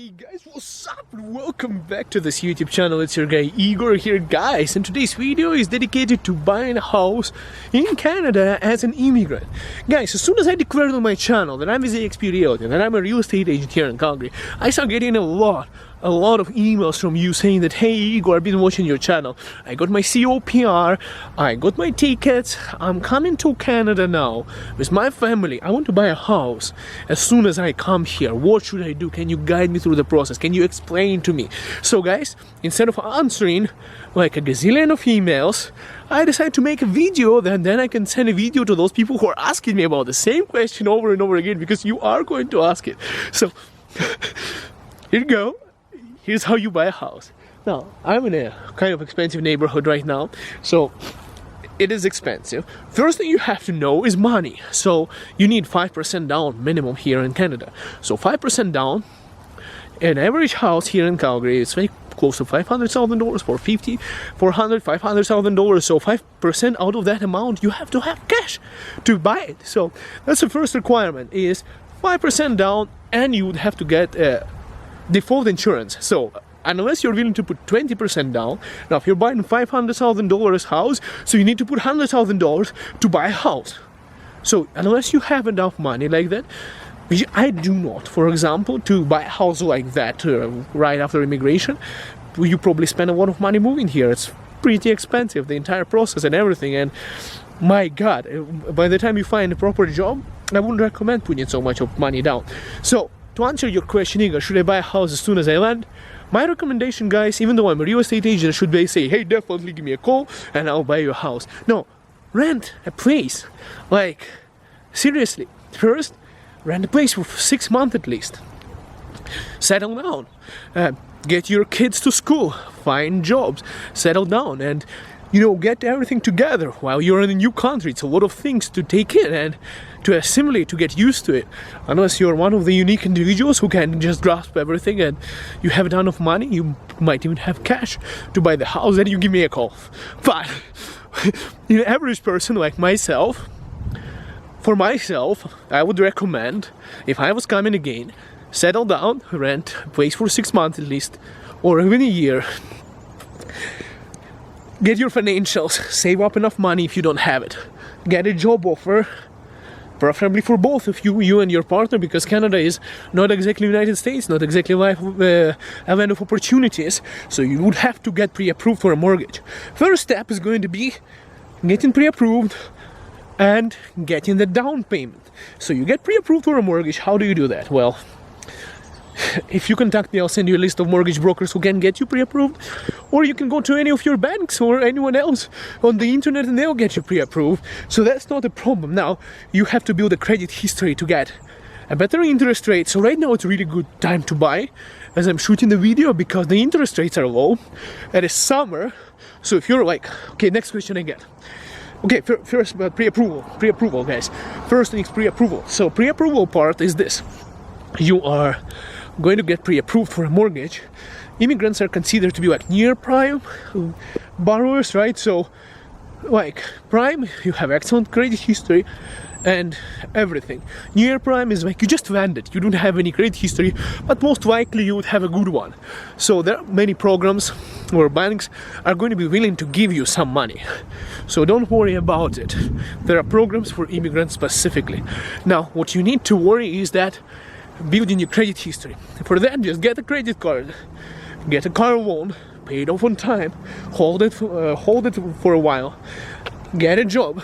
Hey guys, what's up? Welcome back to this YouTube channel. It's your guy Igor here, guys, and today's video is dedicated to buying a house in Canada as an immigrant. Guys, as soon as I declared on my channel that I'm a ZXP Realty and that I'm a real estate agent here in Calgary, I started getting a lot of emails from you saying that, hey Igor, I've been watching your channel, I got my COPR, I got my tickets, I'm coming to Canada now with my family, I want to buy a house as soon as I come here. What should I do? Can you guide me through the process? Can you explain to me? So guys, instead of answering like a gazillion of emails, I decided to make a video, then I can send a video to those people who are asking me about the same question over and over again, because you are going to ask it. So here you go. Here's how you buy a house. Now, I'm in a kind of expensive neighborhood right now, so it is expensive. First thing you have to know is money. So you need 5% down minimum here in Canada. So 5% down, an average house here in Calgary is very close to $500,000, $450,000, $400,000, $500,000. So 5% out of that amount, you have to have cash to buy it. So that's the first requirement, is 5% down, and you would have to get default insurance. So unless you're willing to put 20% down, now if you're buying $500,000 house, so you need to put $100,000 to buy a house. So unless you have enough money like that, which I do not, for example, to buy a house like that right after immigration, you probably spend a lot of money moving here. It's pretty expensive, the entire process and everything, and my god, by the time you find a proper job, I wouldn't recommend putting so much of money down. So to answer your question, Igor, should I buy a house as soon as I land? My recommendation, guys, even though I'm a real estate agent, should be say, hey, definitely give me a call and I'll buy your house. No, rent a place. Like, seriously, first, rent a place for 6 months at least. Settle down. Get your kids to school. Find jobs. Settle down and, you know, get everything together while you're in a new country. It's a lot of things to take in and to assimilate, to get used to it. Unless you're one of the unique individuals who can just grasp everything and you have a ton of money, you might even have cash to buy the house, then you give me a call. But an average person like myself, for myself, I would recommend, if I was coming again, settle down, rent a place for 6 months at least, or even a year. Get your financials, save up enough money if you don't have it. Get a job offer, preferably for both of you and your partner, because Canada is not exactly United States, not exactly a land of opportunities, so you would have to get pre-approved for a mortgage. First step is going to be getting pre-approved and getting the down payment. So you get pre-approved for a mortgage. How do you do that? Well, if you contact me, I'll send you a list of mortgage brokers who can get you pre-approved, or you can go to any of your banks or anyone else on the internet and they'll get you pre-approved. So that's not a problem. Now, you have to build a credit history to get a better interest rate. So right now it's a really good time to buy as I'm shooting the video, because the interest rates are low and it's summer. So if you're like, okay, next question I get. Okay, first about pre-approval, guys. First thing is pre-approval. So pre-approval part is this. You are going to get pre-approved for a mortgage. Immigrants are considered to be like near prime borrowers, right? So like prime, you have excellent credit history and everything. Near prime is like you just landed, you don't have any credit history, but most likely you would have a good one. So there are many programs where banks are going to be willing to give you some money. So don't worry about it. There are programs for immigrants specifically. Now, what you need to worry is that building your credit history. For that, just get a credit card, get a car loan, pay it off on time, hold it for a while, get a job,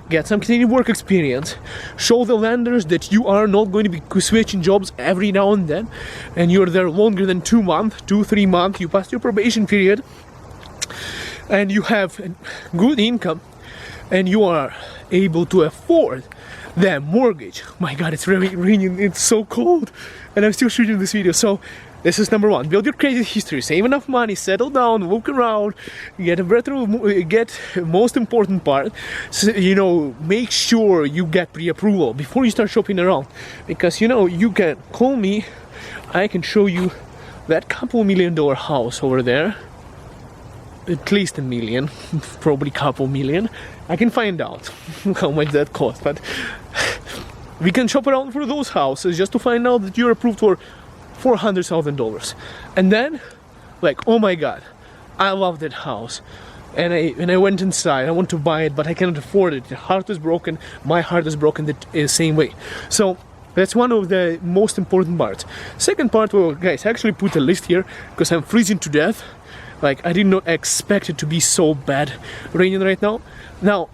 get some Canadian work experience, show the lenders that you are not going to be switching jobs every now and then, and you're there longer than 2 months, 3 months, you passed your probation period, and you have good income, and you are able to afford the mortgage. My god, it's really raining, it's so cold, and I'm still shooting this video. So this is number one, build your credit history, save enough money, settle down, look around, get most important part, so, you know, make sure you get pre-approval before you start shopping around, because you know, you can call me, I can show you that couple $1 million house over there, at least $1 million, probably couple million. I can find out how much that costs, but we can shop around for those houses just to find out that you're approved for $400,000. And then, like, oh my God, I love that house. And I went inside. I want to buy it, but I cannot afford it. The heart is broken. My heart is broken the same way. So that's one of the most important parts. Second part, well, guys, I actually put a list here because I'm freezing to death. Like, I did not expect it to be so bad raining right now. Now,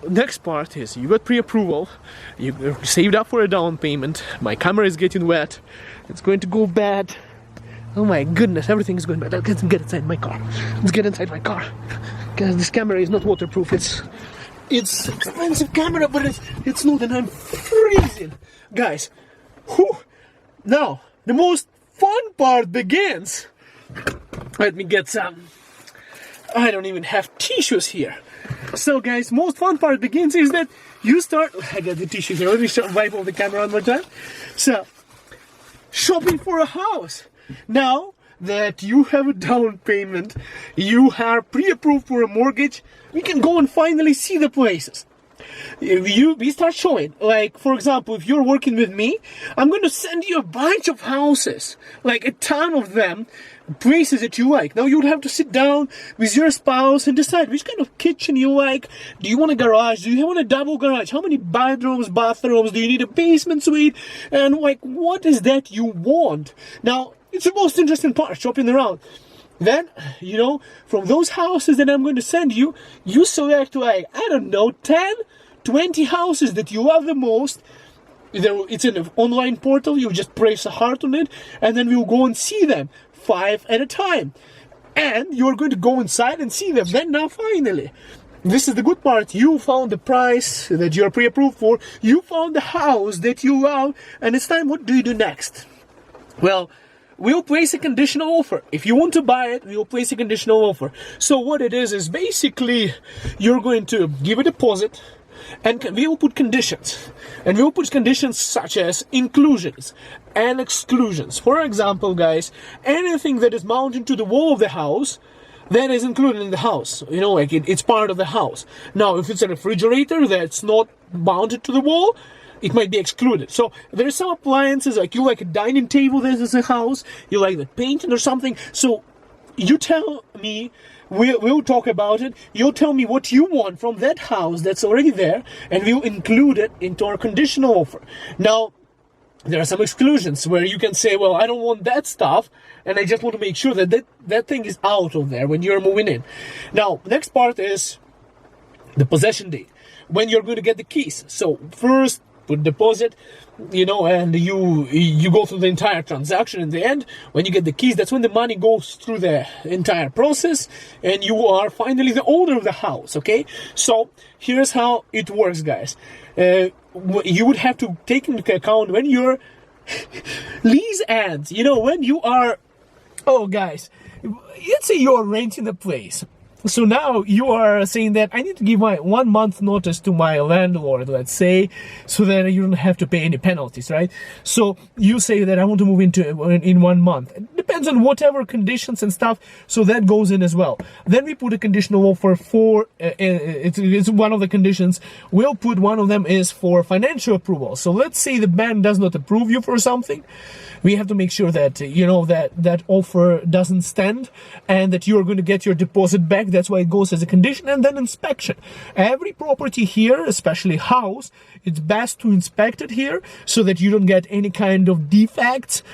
next part is you got pre-approval. You saved up for a down payment. My camera is getting wet. It's going to go bad. Oh my goodness, everything is going bad. Let's get inside my car. Let's get inside my car. Because this camera is not waterproof. It's expensive camera, but it's not, and I'm freezing. Guys, whew. Now, the most fun part begins. Let me get some. I don't even have tissues here. So guys, most fun part begins is that you start. I got the tissues here. Let me wipe off the camera one more time. So, shopping for a house. Now that you have a down payment, you are pre-approved for a mortgage, we can go and finally see the places. We start showing, like, for example, if you're working with me, I'm going to send you a bunch of houses, like a ton of them, places that you like. Now you'd have to sit down with your spouse and decide which kind of kitchen you like. Do you want a garage? Do you want a double garage? How many bedrooms, bathrooms? Do you need a basement suite? And like, what is that you want? Now, it's the most interesting part, shopping around. Then, you know, from those houses that I'm going to send you, you select, like, I don't know, 10, 20 houses that you love the most. It's in an online portal, you just press a heart on it, and then we'll go and see them, 5 at a time. And you're going to go inside and see them. Then now, finally, this is the good part. You found the price that you're pre-approved for. You found the house that you love. And it's time, what do you do next? Well, we'll place a conditional offer. If you want to buy it, we'll place a conditional offer. So what it is basically you're going to give a deposit, and we will put conditions. And we will put conditions such as inclusions and exclusions. For example, guys, anything that is mounted to the wall of the house, that is included in the house. You know, like it's part of the house. Now, if it's a refrigerator that's not mounted to the wall, it might be excluded. So there are some appliances, like you like a dining table that is in the house, you like the painting or something. So you tell me, we'll talk about it. You'll tell me what you want from that house that's already there, and we'll include it into our conditional offer. Now, there are some exclusions where you can say, well, I don't want that stuff, and I just want to make sure that that thing is out of there when you're moving in. Now, next part is the possession date, when you're going to get the keys. So first, put deposit, you know, and you go through the entire transaction. In the end, when you get the keys, that's when the money goes through the entire process, and you are finally the owner of the house. Okay, so here's how it works, guys. You would have to take into account when your lease ends. You know, when you are, oh guys, let's say you're renting a place. So now you are saying that I need to give my 1 month notice to my landlord, let's say, so that you don't have to pay any penalties, right? So you say that I want to move in 1 month. It depends on whatever conditions and stuff, so that goes in as well. Then we put a conditional offer for, it's one of the conditions. We'll put one of them is for financial approval. So let's say the bank does not approve you for something. We have to make sure that, you know, that offer doesn't stand and that you're going to get your deposit back. That's why it goes as a condition. And then inspection. Every property here, especially house, it's best to inspect it here so that you don't get any kind of defects,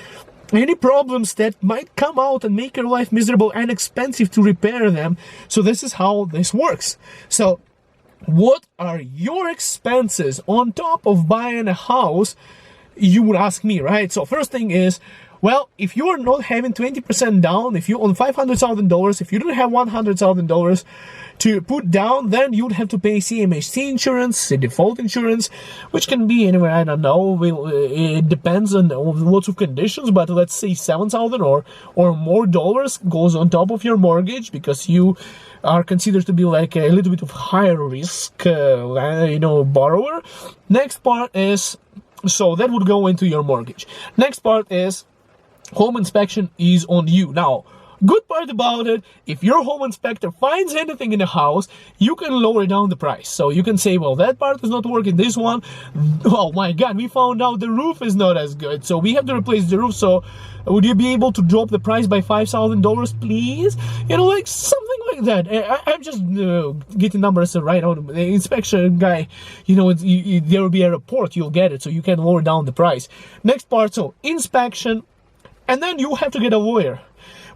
any problems that might come out and make your life miserable and expensive to repair them. So this is how this works. So what are your expenses on top of buying a house? You would ask me, right? So first thing is, well, if you are not having 20% down, if you own $500,000, if you don't have $100,000 to put down, then you would have to pay CMHC insurance, default insurance, which can be anywhere, I don't know, it depends on lots of conditions, but let's say $7,000 or more dollars goes on top of your mortgage because you are considered to be like a little bit of higher risk, borrower. Next part is, so that would go into your mortgage. Next part is home inspection is on you. Now, Good part about it, if your home inspector finds anything in the house, you can lower down the price. So you can say, well, that part is not working, this one, oh my god, we found out the roof is not as good, so we have to replace the roof, so would you be able to drop the price by $5,000, please? You know, like something like that. I'm just getting numbers right out. The inspection guy, you know, there will be a report, you'll get it, so you can lower down the price. Next part, so inspection, and then you have to get a lawyer.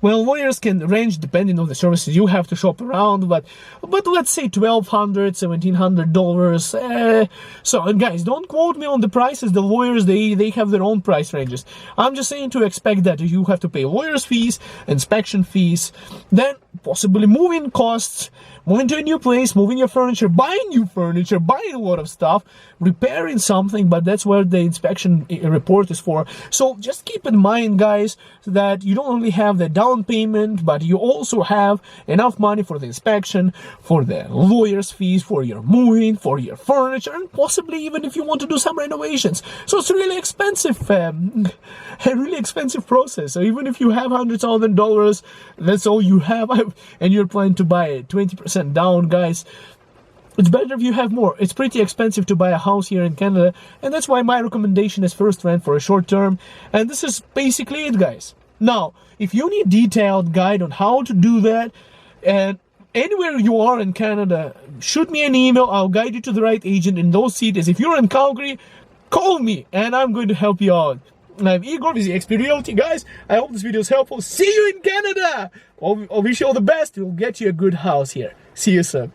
Well, lawyers can range depending on the services. You have to shop around, but let's say $1,200, $1,700. So, and guys, don't quote me on the prices. The lawyers, they have their own price ranges. I'm just saying to expect that you have to pay lawyers' fees, inspection fees, then possibly moving costs, moving to a new place, moving your furniture, buying new furniture, buying a lot of stuff, repairing something, but that's where the inspection report is for. So just keep in mind, guys, that you don't only have the down payment, but you also have enough money for the inspection, for the lawyer's fees, for your moving, for your furniture, and possibly even if you want to do some renovations. So it's really expensive, a really expensive process. So even if you have $100,000, that's all you have, and you're planning to buy it 20% down, guys, it's better if you have more. It's pretty expensive to buy a house here in Canada, and that's why my recommendation is first rent for a short term. And this is basically it, guys. Now, if you need detailed guide on how to do that, and anywhere you are in Canada, shoot me an email. I'll guide you to the right agent in those cities. If you're in Calgary, call me, and I'm going to help you out. I'm Igor with the XP Realty. Guys, I hope this video is helpful. See you in Canada! I wish you all the best. We'll get you a good house here. See you soon.